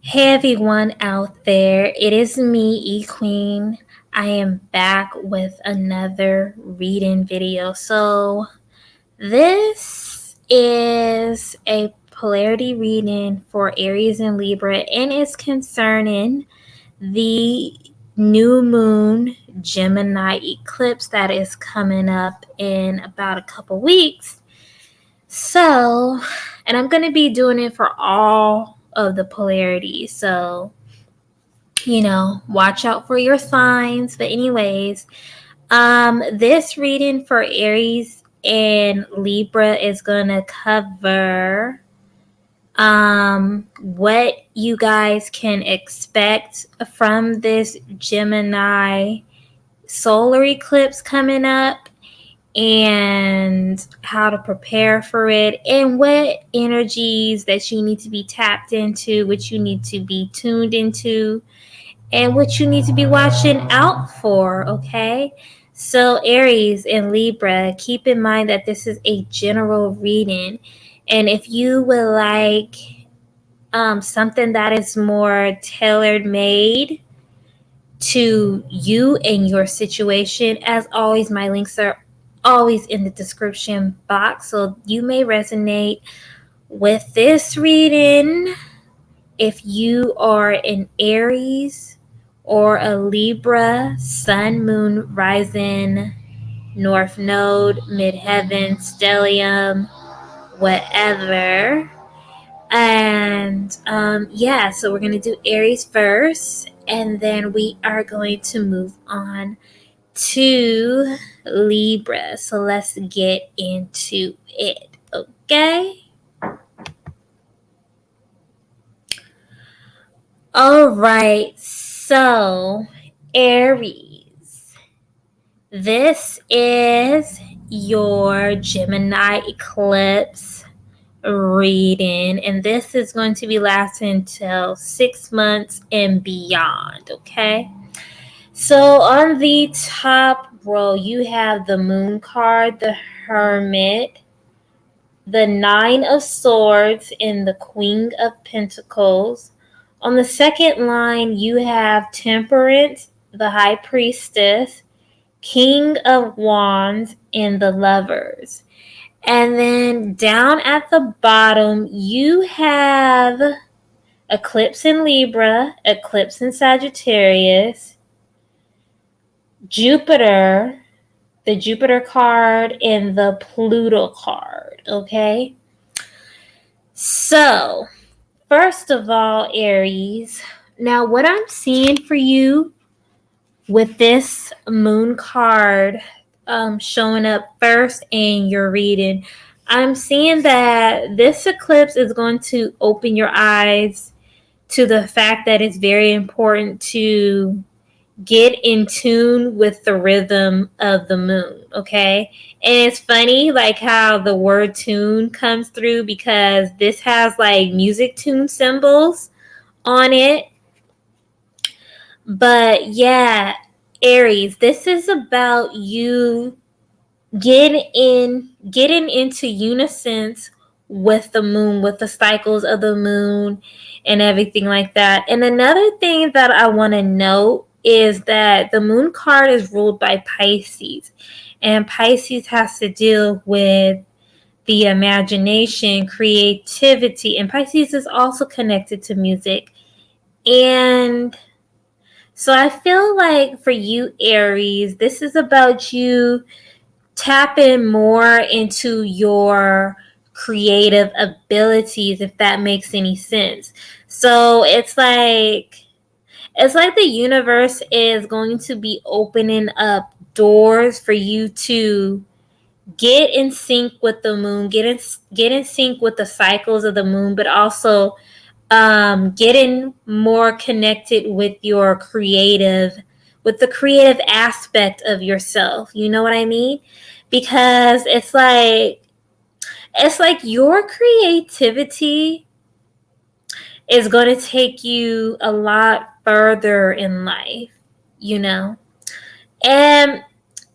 Hey everyone out there, it is me, E-Queen. I am back with another reading video. So this is a polarity reading for Aries and Libra, and it's concerning the new moon Gemini eclipse that is coming up in about a couple weeks. So, and I'm going to be doing it for all of the polarities. So, watch out for your signs. But anyways, this reading for Aries and Libra is going to cover what you guys can expect from this Gemini solar eclipse coming up, and how to prepare for it, and what energies that you need to be tapped into, which you need to be tuned into, and what you need to be watching out for, okay? So Aries and Libra, keep in mind that this is a general reading, and if you would like something that is more tailored made to you and your situation, as always, my links are always in the description box, so you may resonate with this reading if you are an Aries or a Libra, Sun, Moon, Rising, North Node, Midheaven, Stellium, whatever. And yeah, so we're going to do Aries first, and then we are going to move on to Libra. So let's get into it, okay? All right, so Aries, this is your Gemini eclipse reading, and this is going to be lasting until 6 months and beyond, okay? So on the top row, you have the Moon card, the Hermit, the Nine of Swords, and the Queen of Pentacles. On the second line, you have Temperance, the High Priestess, King of Wands, and the Lovers. And then down at the bottom, you have Eclipse in Libra, Eclipse in Sagittarius, Jupiter, the Jupiter card, and the Pluto card, okay? So, first of all, Aries, now what I'm seeing for you with this moon card showing up first in your reading, I'm seeing that this eclipse is going to open your eyes to the fact that it's very important to get in tune with the rhythm of the moon, okay? And it's funny like how the word tune comes through, because this has like music tune symbols on it. But yeah, Aries, this is about you getting into unison with the moon, with the cycles of the moon and everything like that. And another thing that I want to note is that the moon card is ruled by Pisces, and Pisces has to deal with the imagination, creativity, and Pisces is also connected to music. And so I feel like for you, Aries, this is about you tapping more into your creative abilities, if that makes any sense. So it's like the universe is going to be opening up doors for you to get in sync with the moon, get in sync with the cycles of the moon, but also getting more connected with your with the creative aspect of yourself. You know what I mean? Because it's like your creativity is going to take you a lot further in life, you know? And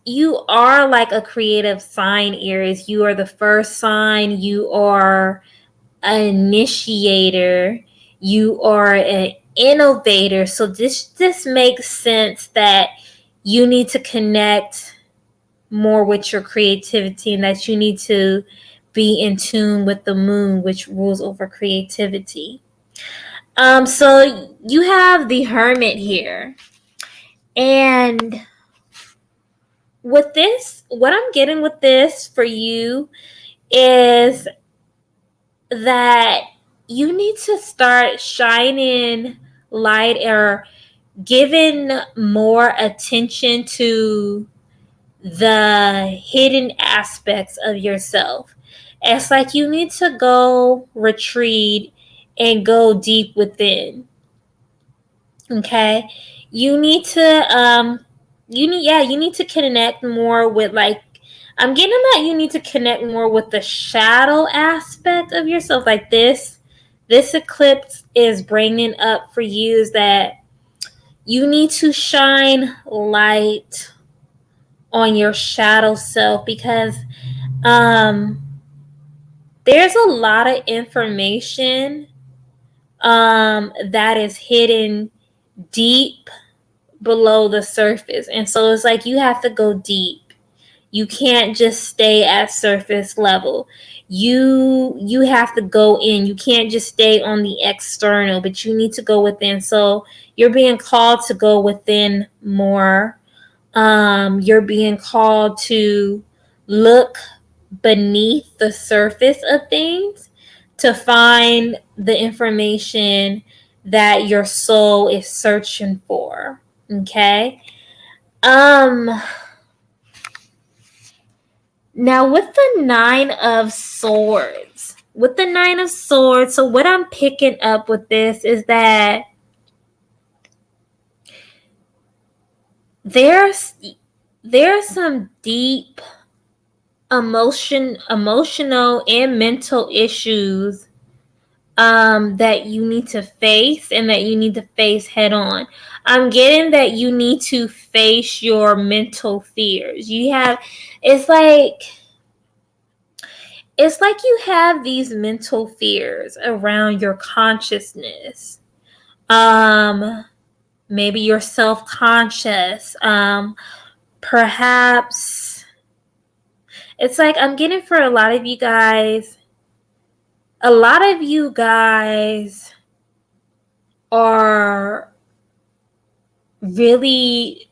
you are like a creative sign, Aries. You are the first sign. You are an initiator. You are an innovator. So this makes sense that you need to connect more with your creativity, and that you need to be in tune with the moon, which rules over creativity. So you have the Hermit here. And with this, what I'm getting with this for you is that you need to start shining light or giving more attention to the hidden aspects of yourself. It's like you need to go retreat and go deep within. Okay? You need to you need to connect more with, like, I'm getting that you need to connect more with the shadow aspect of yourself. Like this eclipse is bringing up for you is that you need to shine light on your shadow self, because um there's a lot of information that is hidden deep below the surface. And so it's like you have to go deep. You can't just stay at surface level. You have to go in. You can't just stay on the external, but you need to go within. So you're being called to go within more. You're being called to look beneath the surface of things to find the information that your soul is searching for. Okay? Um Now with the Nine of Swords, so what I'm picking up with this is that there's some deep emotional and mental issues that you need to face, and that you need to face head on. I'm getting that you need to face your mental fears. It's like you have these mental fears around your consciousness. Maybe you're self-conscious. Perhaps it's like I'm getting for a lot of you guys are really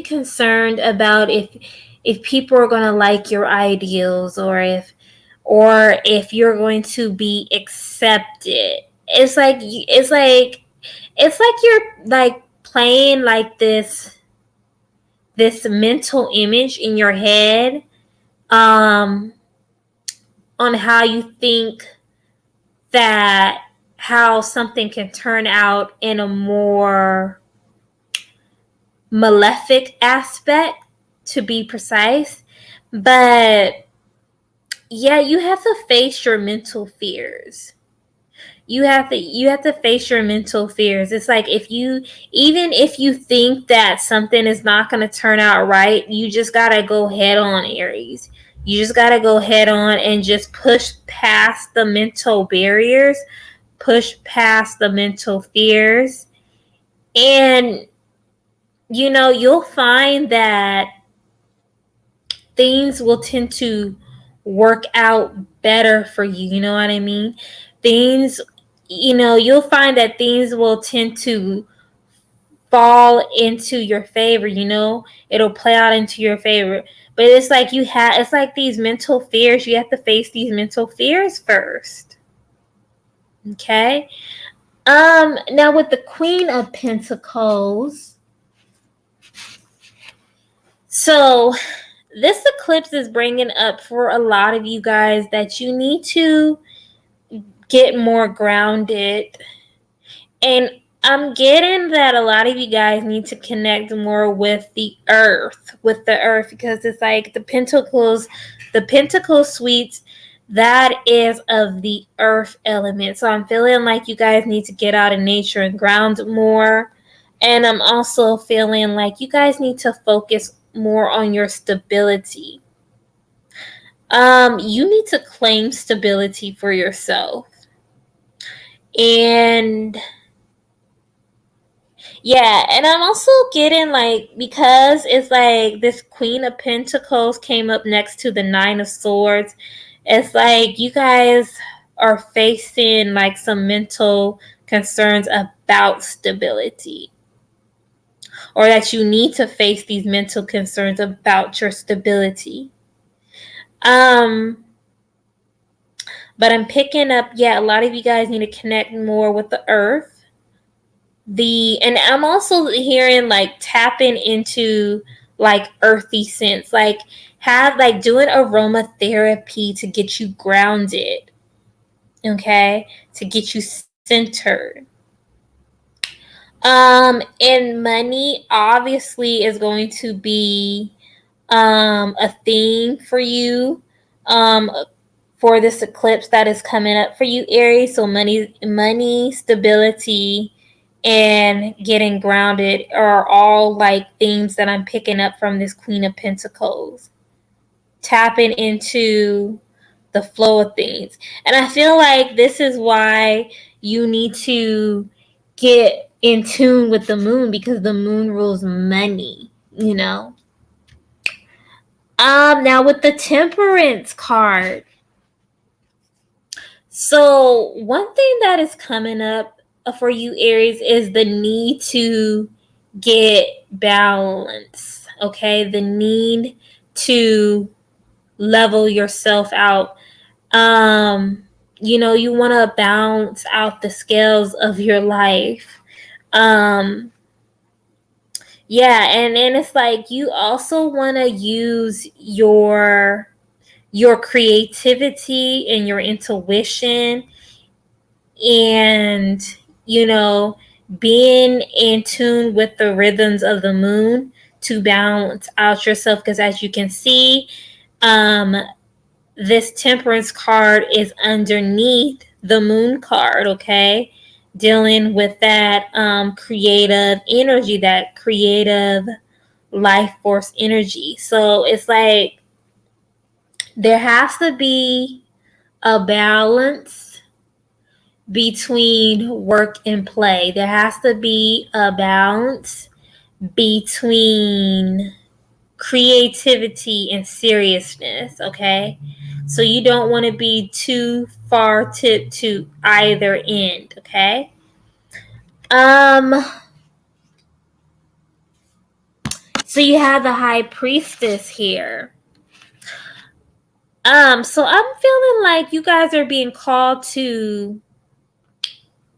concerned about if people are going to like your ideals, or if you're going to be accepted. It's like you're like playing like this mental image in your head on how you think that how something can turn out in a more malefic aspect, to be precise. But yeah, you have to face your mental fears. You have to face your mental fears. It's like even if you think that something is not going to turn out right, you just got to go head on, Aries. You just got to go head on and just push past the mental barriers, push past the mental fears. And you'll find that things will tend to work out better for you. You know what I mean? You'll find that things will tend to fall into your favor. It'll play out into your favor. But it's like it's like these mental fears. You have to face these mental fears first. Okay? Now with the Queen of Pentacles, so this eclipse is bringing up for a lot of you guys that you need to get more grounded. And I'm getting that a lot of you guys need to connect more with the earth, because it's like the Pentacle suites, that is of the earth element. So I'm feeling like you guys need to get out in nature and ground more. And I'm also feeling like you guys need to focus more on your stability. You need to claim stability for yourself. And yeah, and I'm also getting like, because it's like this Queen of Pentacles came up next to the Nine of Swords, it's like you guys are facing like some mental concerns about stability, or that you need to face these mental concerns about your stability. But I'm picking up, yeah, a lot of you guys need to connect more with the earth. And I'm also hearing like tapping into like earthy scents, like doing aromatherapy to get you grounded, okay, to get you centered. And money obviously is going to be a theme for you for this eclipse that is coming up for you, Aries. So money, stability, and getting grounded are all like themes that I'm picking up from this Queen of Pentacles. Tapping into the flow of things. And I feel like this is why you need to get in tune with the moon, because the moon rules money, you know. Now with the Temperance card. So one thing that is coming up for you, Aries, is the need to get balance. Okay, the need to level yourself out. You want to balance out the scales of your life. Yeah, and it's like you also want to use your creativity and your intuition, and being in tune with the rhythms of the moon to balance out yourself, because as you can see, this Temperance card is underneath the moon card, okay, dealing with that creative energy, that creative life force energy. So it's like there has to be a balance between work and play. There has to be a balance between creativity and seriousness, okay? So you don't want to be too far tipped to either end, okay? So you have the High Priestess here. So I'm feeling like you guys are being called to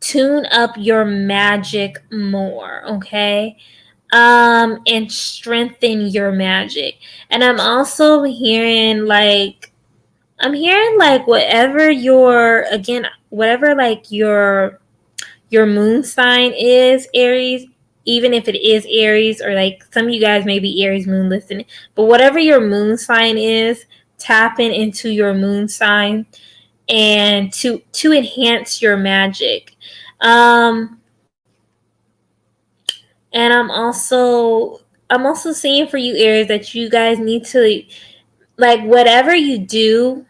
tune up your magic more, okay? And strengthen your magic. And I'm also hearing like whatever like your moon sign is, Aries, even if it is Aries, or like some of you guys may be Aries moon listening, but whatever your moon sign is, tapping into your moon sign and to enhance your magic. And I'm also seeing for you, Aries, that you guys need to, like, whatever you do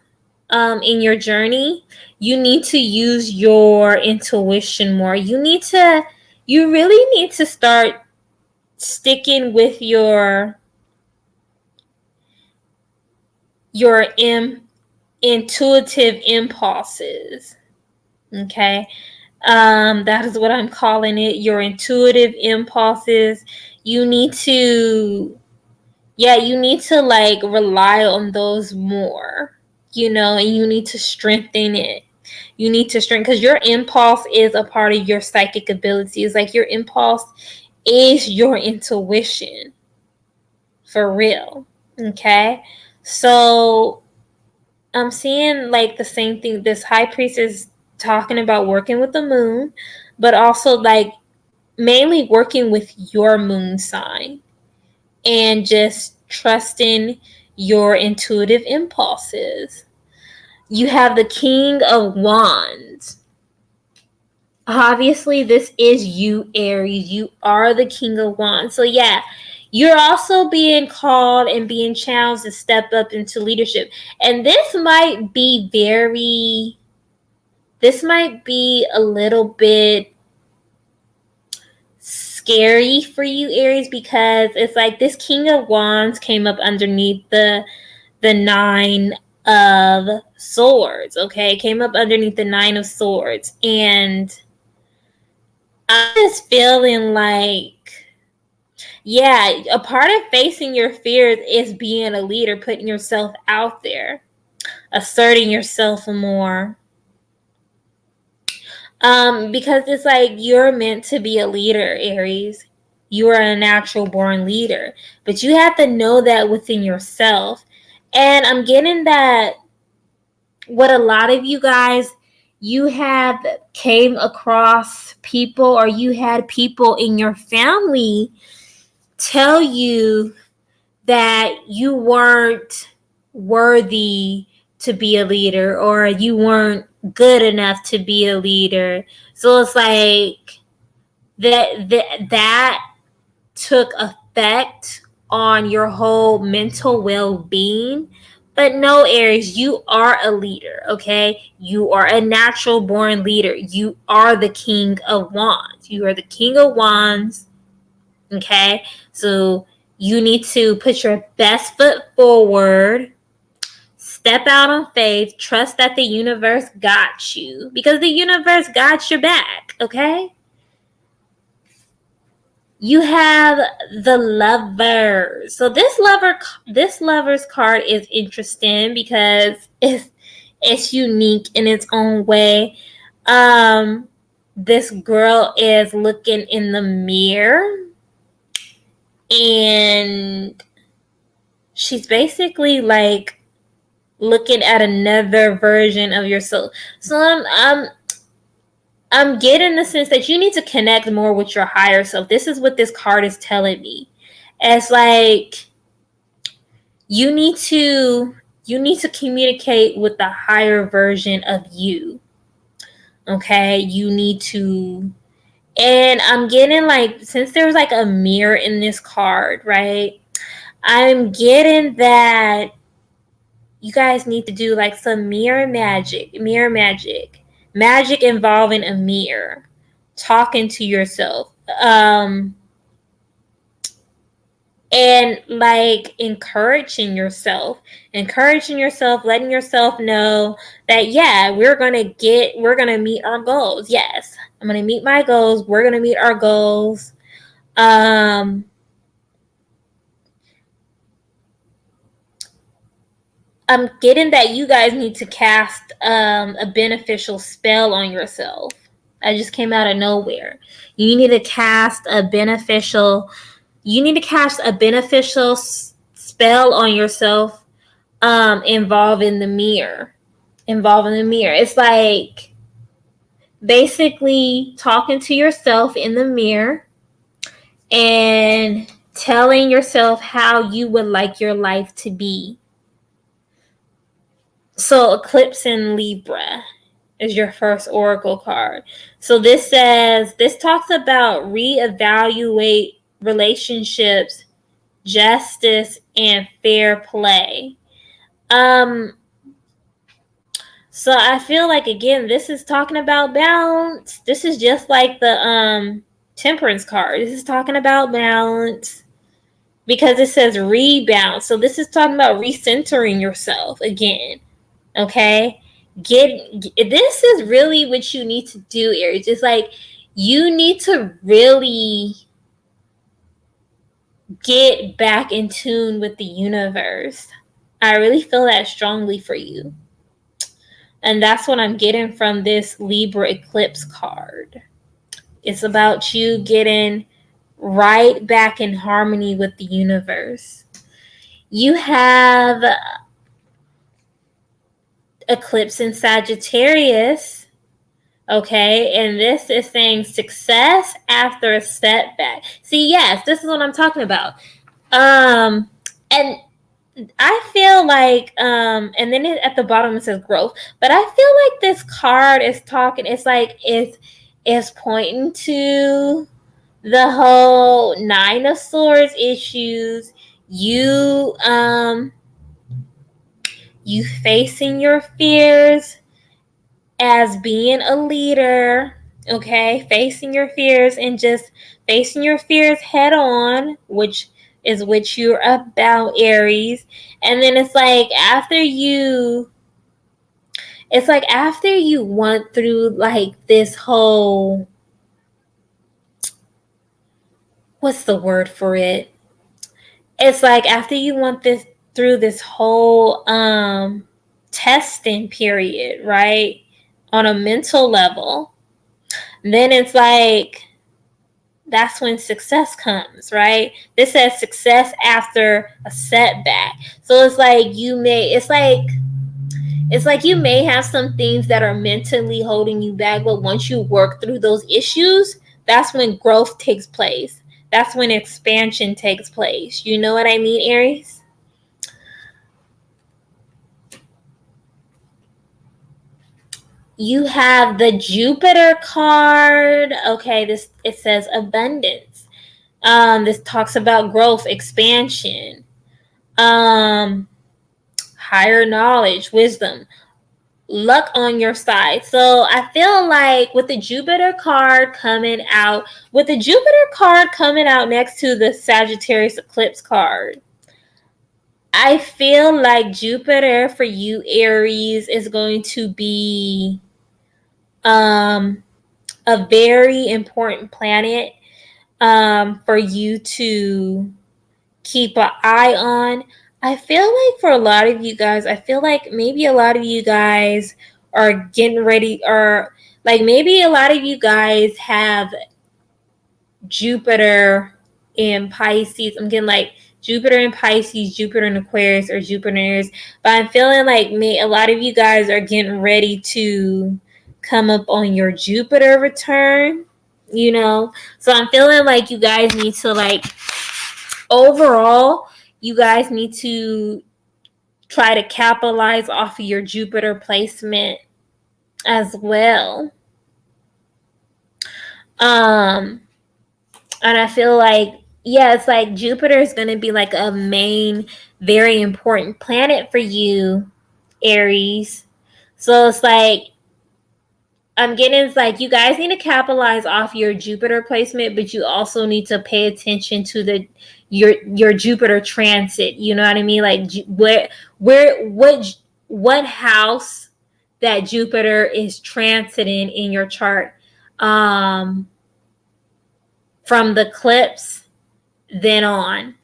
in your journey, you need to use your intuition more. You really need to start sticking with your intuitive impulses. Okay. That is what I'm calling it. Your intuitive impulses. You need to, like rely on those more, and you need to strengthen it. You need to strengthen, because your impulse is a part of your psychic ability. It's like your impulse is your intuition for real. Okay. So I'm seeing like the same thing. This High Priest is talking about working with the moon, but also like mainly working with your moon sign and just trusting your intuitive impulses. You have the King of Wands. Obviously, this is you, Aries. You are the King of Wands. So yeah, you're also being called and being challenged to step up into leadership. And this might be very this might be a little bit scary for you, Aries, because it's like this King of Wands came up underneath the Nine of Swords, okay? Came up underneath the Nine of Swords. And I'm just feeling like, yeah, a part of facing your fears is being a leader, putting yourself out there, asserting yourself more. Because it's like you're meant to be a leader, Aries. You are a natural born leader. But you have to know that within yourself. And I'm getting that what a lot of you guys, you have came across people, or you had people in your family tell you that you weren't worthy to be a leader, or you weren't good enough to be a leader. So it's like that took effect on your whole mental well-being. But no, Aries, you are a leader, okay? You are a natural born leader. You are the King of Wands. You are the King of Wands, okay? So you need to put your best foot forward, step out on faith, trust that the universe got you, because the universe got your back, okay? You have the Lover. So this Lover's card is interesting because it's unique in its own way. This girl is looking in the mirror, and she's basically like looking at another version of yourself. So I'm getting the sense that you need to connect more with your higher self. This is what this card is telling me. It's like you need to communicate with the higher version of you. Okay? You need to, and I'm getting like, since there's like a mirror in this card, right? I'm getting that you guys need to do like some mirror magic involving a mirror, talking to yourself, and like encouraging yourself, letting yourself know that, yeah, we're gonna meet our goals. Yes, I'm gonna meet my goals. We're gonna meet our goals. I'm getting that you guys need to cast a beneficial spell on yourself. I just came out of nowhere. You need to cast a beneficial spell on yourself, involving the mirror. It's like basically talking to yourself in the mirror and telling yourself how you would like your life to be. So Eclipse in Libra is your first oracle card. So this talks about reevaluate relationships, justice, and fair play. So I feel like, again, this is talking about balance. This is just like the Temperance card. This is talking about balance because it says rebound. So this is talking about recentering yourself again. Okay? This is really what you need to do, Aries. It's like you need to really get back in tune with the universe. I really feel that strongly for you. And that's what I'm getting from this Libra Eclipse card. It's about you getting right back in harmony with the universe. You have Eclipse in Sagittarius. Okay, and this is saying success after a setback. See, yes, this is what I'm talking about. And I feel like, and then at the bottom it says growth, but I feel like this card is talking, it's like, it's pointing to the whole Nine of Swords issues, you facing your fears, as being a leader, okay, facing your fears and just facing your fears head on, which is what you're about, Aries. And then it's like after you went through like this whole, what's the word for it? It's like after you went through this whole testing period, right? On a mental level, then it's like that's when success comes, right? This says success after a setback. So it's like you may have some things that are mentally holding you back, but once you work through those issues, that's when growth takes place. That's when expansion takes place. You know what I mean, Aries? You have the Jupiter card. Okay, it says abundance. This talks about growth, expansion, higher knowledge, wisdom, luck on your side. So I feel like with the Jupiter card coming out next to the Sagittarius eclipse card, I feel like Jupiter for you, Aries, is going to be a very important planet for you to keep an eye on. I feel like for a lot of you guys, I feel like maybe a lot of you guys are getting ready, or like maybe a lot of you guys have Jupiter in Pisces. I'm getting like Jupiter in Pisces, Jupiter in Aquarius, or Jupiter in Aries. But I'm feeling like a lot of you guys are getting ready to come up on your Jupiter return, you know? So I'm feeling like you guys need to overall, you guys need to try to capitalize off of your Jupiter placement as well. And I feel like, yeah, it's like Jupiter is going to be like a main, very important planet for you, Aries. So it's like, I'm getting, it's like you guys need to capitalize off your Jupiter placement, but you also need to pay attention to your Jupiter transit. You know what I mean? Like what house that Jupiter is transiting in your chart. From the eclipse then on.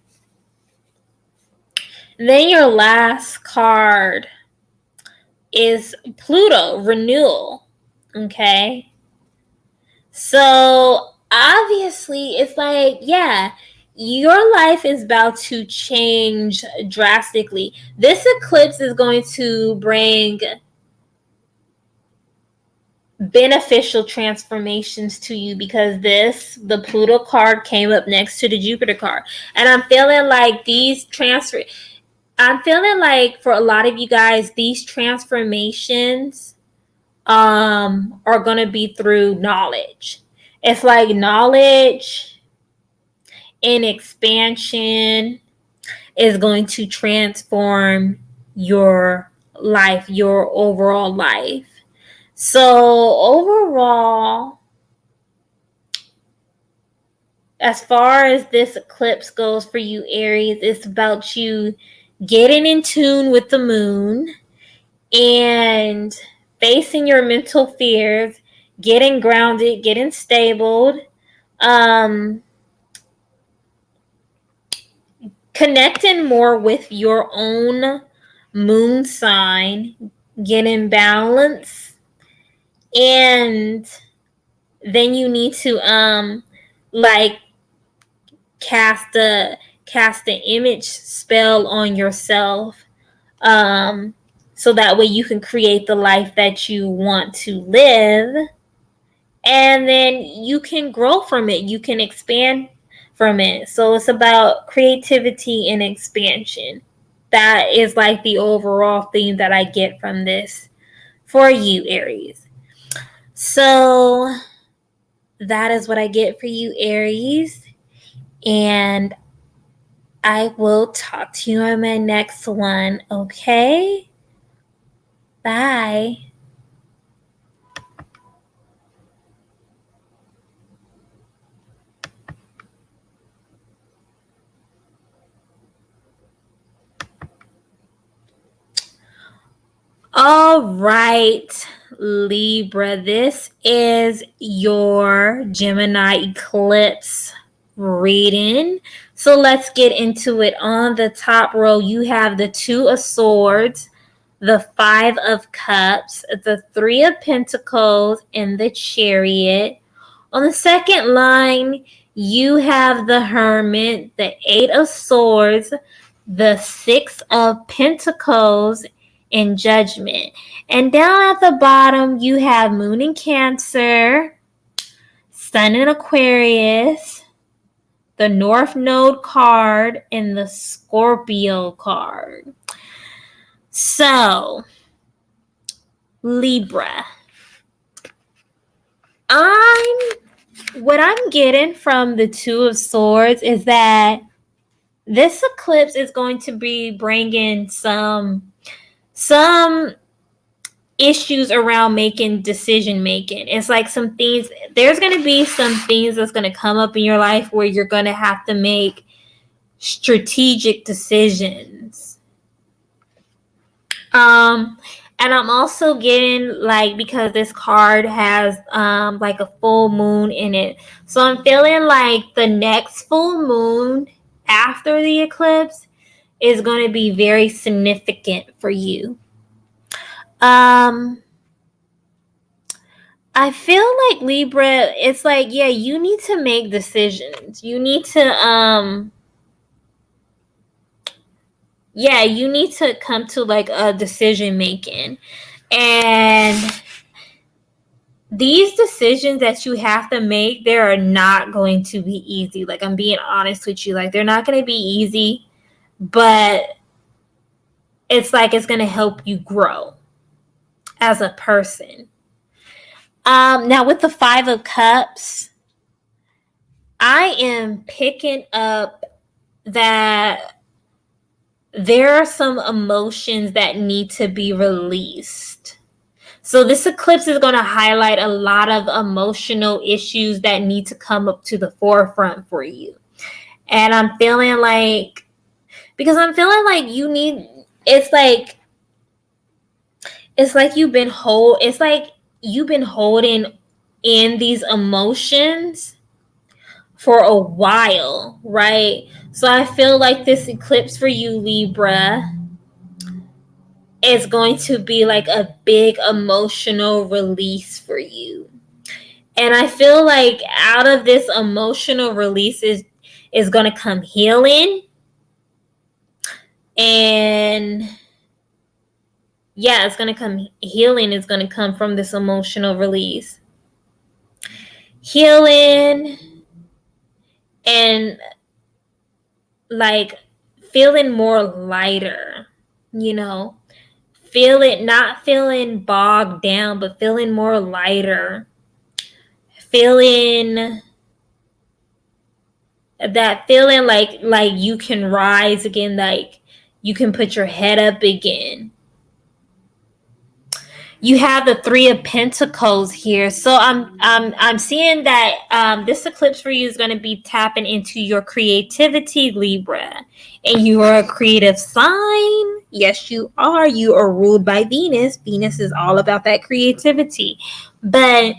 Then your last card is Pluto, renewal. Okay. So obviously, it's like, yeah, your life is about to change drastically. This eclipse is going to bring beneficial transformations to you because the Pluto card came up next to the Jupiter card. And I'm feeling like for a lot of you guys, these transformations are going to be through knowledge. It's like knowledge and expansion is going to transform your life, your overall life. So overall, as far as this eclipse goes for you, Aries, it's about you getting in tune with the moon and facing your mental fears, getting grounded, getting stable, connecting more with your own moon sign, getting balance, and then you need to like cast an image spell on yourself, so that way you can create the life that you want to live, and then you can grow from it, you can expand from it. So it's about creativity and expansion. That is like the overall theme that I get from this for you, Aries. So that is what I get for you, Aries. And I will talk to you on my next one, okay? Bye. All right, Libra, this is your Gemini Eclipse reading. So let's get into it. On the top row, you have the Two of Swords, the Five of Cups, the Three of Pentacles, and the Chariot. On the second line, you have the Hermit, the Eight of Swords, the Six of Pentacles, and Judgment. And down at the bottom, you have Moon in Cancer, Sun in Aquarius, the North Node card, and the Scorpio card. So, Libra, what I'm getting from the Two of Swords is that this eclipse is going to be bringing some issues around decision making. It's like there's going to be some things that's going to come up in your life where you're going to have to make strategic decisions. And I'm also getting, like, because this card has like a full moon in it. So I'm feeling like the next full moon after the eclipse is going to be very significant for you. I feel like, Libra, it's like, yeah, you need to make decisions. You need to you need to come to like a decision making. And these decisions that you have to make, they are not going to be easy. Like, I'm being honest with you. Like, they're not going to be easy, but it's like it's going to help you grow as a person. Now with the Five of Cups, I am picking up that there are some emotions that need to be released. So this eclipse is going to highlight a lot of emotional issues that need to come up to the forefront for you. And I'm feeling like, because I'm feeling like it's like you've been holding in these emotions for a while, right? So I feel like this eclipse for you, Libra, is going to be like a big emotional release for you. And I feel like out of this emotional release is going to come healing. And yeah, it's going to come healing. Is going to come from this emotional release. Healing and like feeling more lighter, not feeling bogged down, but feeling more lighter. Feeling like you can rise again, like you can put your head up again. You have the Three of Pentacles here. So I'm seeing that this eclipse for you is going to be tapping into your creativity, Libra. And you are a creative sign. Yes, you are. You are ruled by Venus. Venus is all about that creativity. But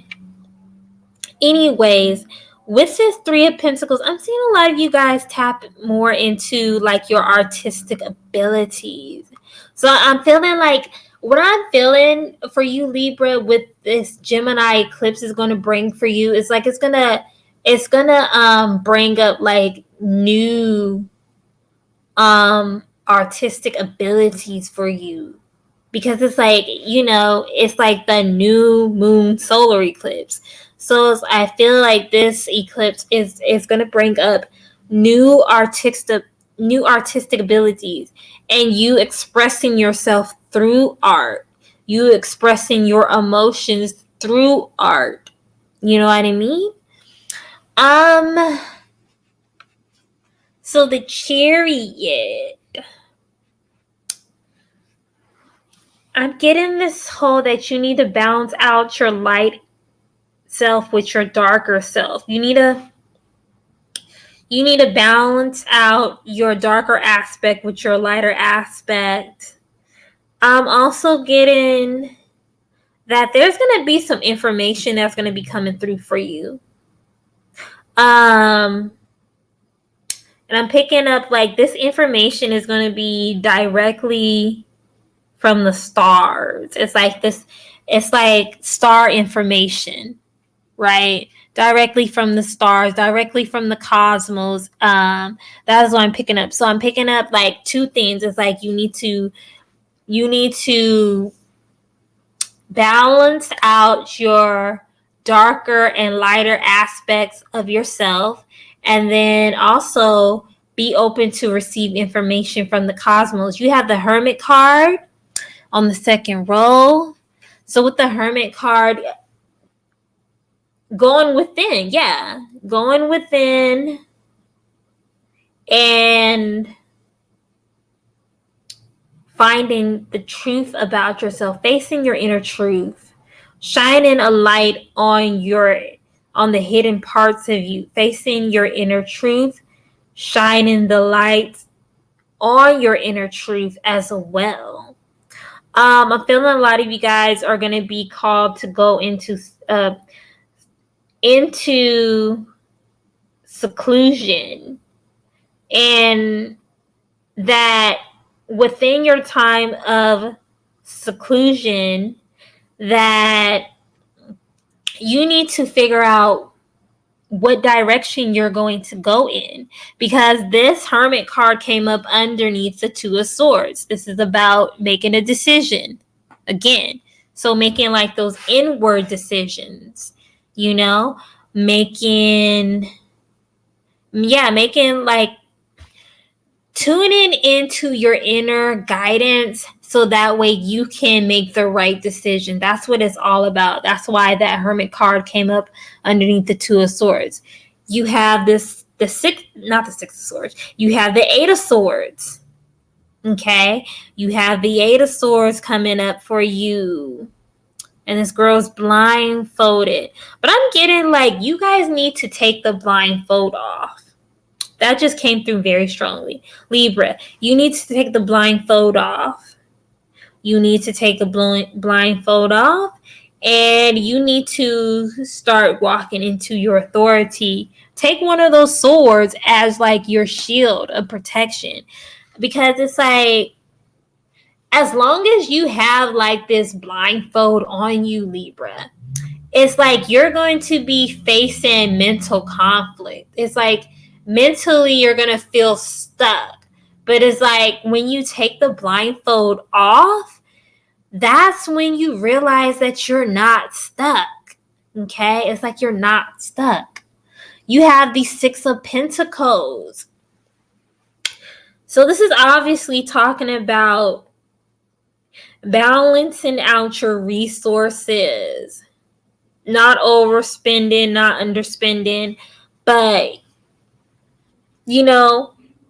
anyways, with this Three of Pentacles, I'm seeing a lot of you guys tap more into like your artistic abilities. So I'm feeling like what I'm feeling for you, Libra, with this Gemini eclipse is going to bring for you is like it's gonna bring up like new artistic abilities for you, because it's like, it's like the new moon solar eclipse. So I feel like this eclipse is going to bring up new artistic abilities, and you expressing yourself through art, you expressing your emotions through art. You know what I mean? So the Chariot, I'm getting this whole that you need to balance out your light self with your darker self. You need to balance out your darker aspect with your lighter aspect. I'm also getting that there's going to be some information that's going to be coming through for you. And I'm picking up like this information is going to be directly from the stars. It's like star information, right? Directly from the stars, directly from the cosmos. That is what I'm picking up. So I'm picking up like two things. It's like you need to balance out your darker and lighter aspects of yourself, and then also be open to receive information from the cosmos. You have the Hermit card on the second row. So with the Hermit card, going within and finding the truth about yourself, facing your inner truth, shining a light on the hidden parts of you, facing your inner truth, shining the light on your inner truth as well. I'm feeling a lot of you guys are going to be called to go into seclusion, and that within your time of seclusion, that you need to figure out what direction you're going to go in, because this Hermit card came up underneath the Two of Swords. This is about making a decision again. So making like those inward decisions, making like tuning into your inner guidance so that way you can make the right decision. That's what it's all about. That's why that Hermit card came up underneath the Two of Swords. You have not the Six of Swords. You have the Eight of Swords. Okay? You have the Eight of Swords coming up for you. And this girl's blindfolded. But I'm getting like you guys need to take the blindfold off. That just came through very strongly. Libra, you need to take the blindfold off. You need to take the blindfold off, and you need to start walking into your authority. Take one of those swords as like your shield of protection, because it's like, as long as you have like this blindfold on you, Libra, it's like you're going to be facing mental conflict. It's like mentally you're going to feel stuck. But it's like when you take the blindfold off, that's when you realize that you're not stuck. Okay? It's like you're not stuck. You have the Six of Pentacles. So this is obviously talking about balancing out your resources. Not overspending, not underspending, but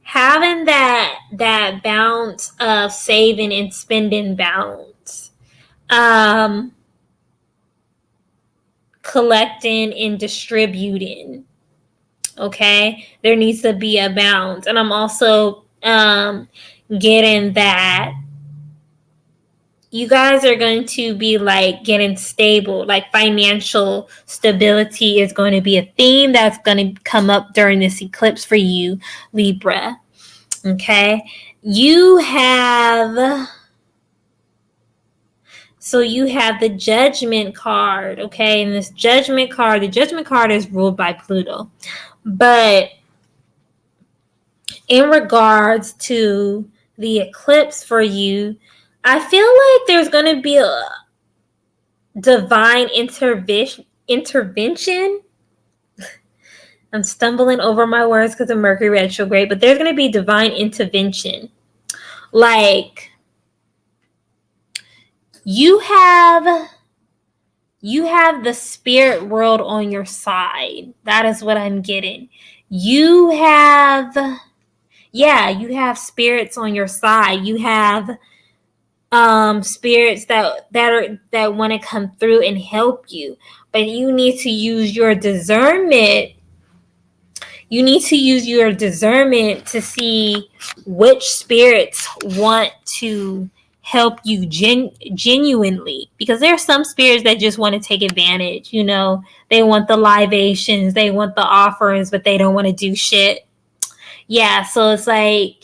having that balance of saving and spending balance, collecting and distributing. Okay, there needs to be a balance, and I'm also getting that you guys are going to be like getting stable, like financial stability is going to be a theme that's going to come up during this eclipse for you, Libra. Okay. You have the Judgment card. Okay. And this Judgment card, the Judgment card is ruled by Pluto. But in regards to the eclipse for you, I feel like there's going to be a divine intervention. I'm stumbling over my words because of Mercury retrograde, but there's going to be divine intervention. Like you have the spirit world on your side. That is what I'm getting. You have spirits on your side. You have spirits that want to come through and help you, but you need to use your discernment. You need to use your discernment to see which spirits want to help you genuinely, because there are some spirits that just want to take advantage. You know, they want the libations, they want the offerings, but they don't want to do shit. Yeah, so it's like,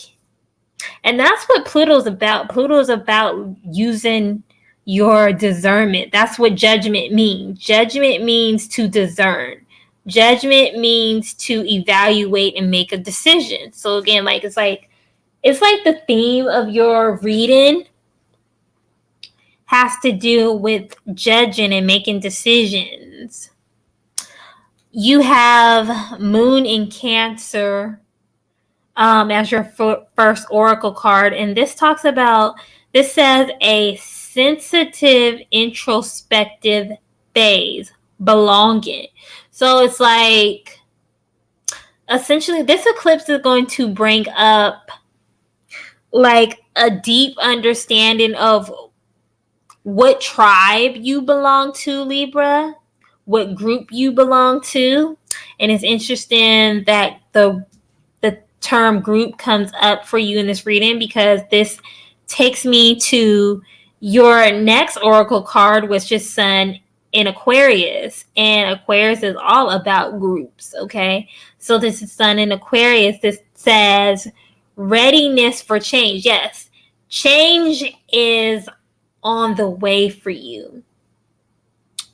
and that's what Pluto's about. Pluto's about using your discernment. That's what judgment means. Judgment means to discern. Judgment means to evaluate and make a decision. So again, like it's like the theme of your reading has to do with judging and making decisions. You have Moon in Cancer as your first oracle card, and this says a sensitive introspective phase, belonging. So it's like, essentially this eclipse is going to bring up like a deep understanding of what tribe you belong to, Libra, what group you belong to. And it's interesting that the term group comes up for you in this reading, because this takes me to your next oracle card, which is Sun in Aquarius. And Aquarius is all about groups, okay? So this is Sun in Aquarius. This says readiness for change. Yes, change is on the way for you.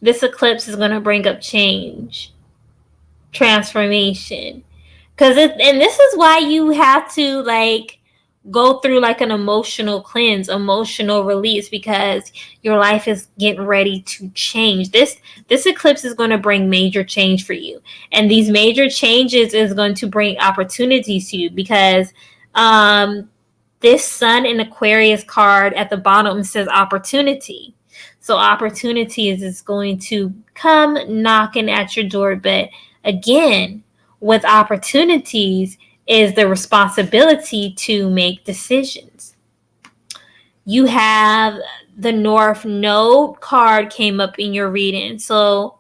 This eclipse is going to bring up change, transformation. And this is why you have to like go through like an emotional cleanse, emotional release, because your life is getting ready to change. This eclipse is going to bring major change for you. And these major changes is going to bring opportunities to you, because this Sun in Aquarius card at the bottom says opportunity. So opportunity is going to come knocking at your door. But again, with opportunities is the responsibility to make decisions. You have the North Node card came up in your reading. So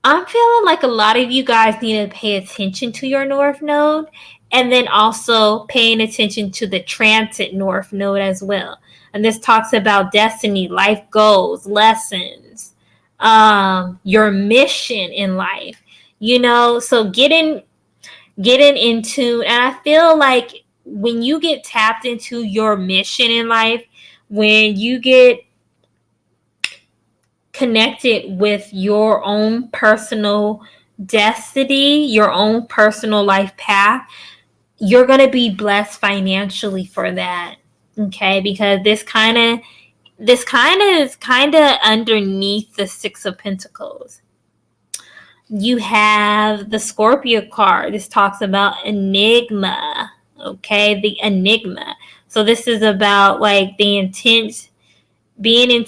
I'm feeling like a lot of you guys need to pay attention to your North Node, and then also paying attention to the transit North Node as well. And this talks about destiny, life goals, lessons, your mission in life. You know, so getting into, and I feel like when you get tapped into your mission in life, when you get connected with your own personal destiny, your own personal life path, you're going to be blessed financially for that. Okay, because this kind of is underneath the Six of Pentacles. You have the Scorpio card. This talks about enigma. Okay, the enigma. So this is about like the intense, being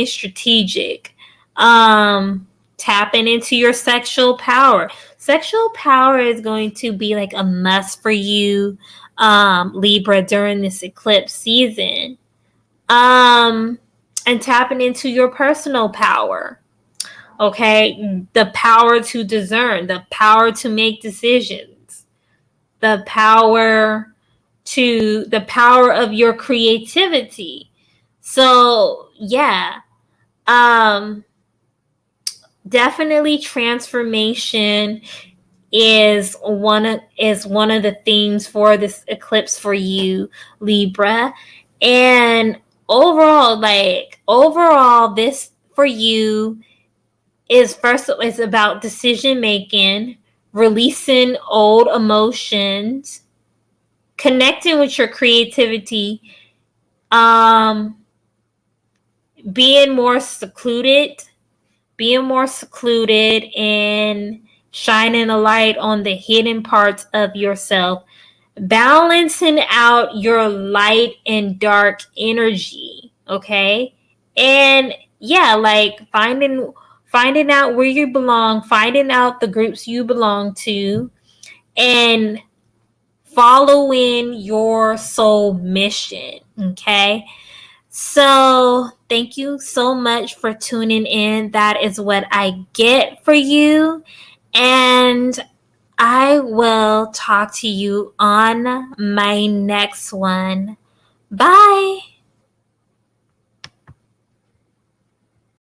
strategic, tapping into your sexual power. Sexual power is going to be like a must for you, Libra, during this eclipse season. And tapping into your personal power. Okay, the power to discern, the power to make decisions, the power of your creativity. So yeah, definitely transformation is one of the themes for this eclipse for you, Libra. And overall, this for you is about decision making, releasing old emotions, connecting with your creativity, being more secluded, and shining a light on the hidden parts of yourself, balancing out your light and dark energy. Okay, and yeah, like finding out where you belong, finding out the groups you belong to, and following your soul mission. Okay, so thank you so much for tuning in. That is what I get for you, and I will talk to you on my next one. Bye.